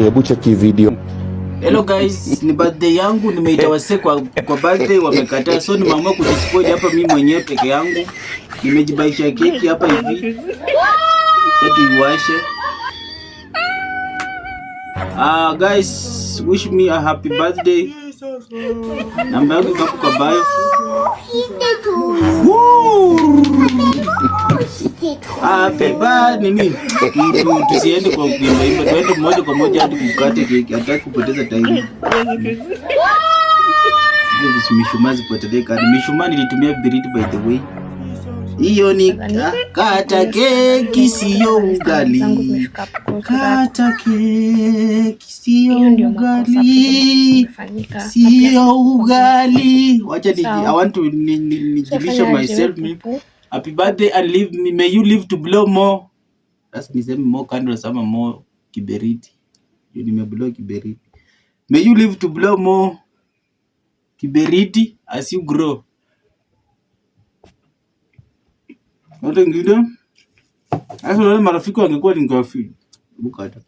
Hebu cheki video. Hello guys, ni birthday yangu, nimeita wase kwa birthday wamekataa, so nimeamua kujispoil hapa mimi mwenyewe peke yangu. Nimejibaisha keki hapa hivi. Sasa iwashe. Guys, wish me a happy birthday. Namba yangu iko kwa bio. Happy birthday nini? Tusiende kwa kuimba, tuende moja kwa moja hadi kukate keki, hataki kupoteza time. Mishumaa zipotelee kadi. Mishumaa nilitumia biriti by the way. Hiyo ni kata keki sio ugali. Kata keki sio ugali. Sio ugali. Wacha I want to nijilisha myself. Happy birthday and live me. May you live to blow more. That's niseme more candles ama more kiberiti. Yo nimeblow kiberiti. May you live to blow more kiberiti as you grow. Wote ngine. Hasa wale marafiki wangekuwa ni ngafi. Bukata.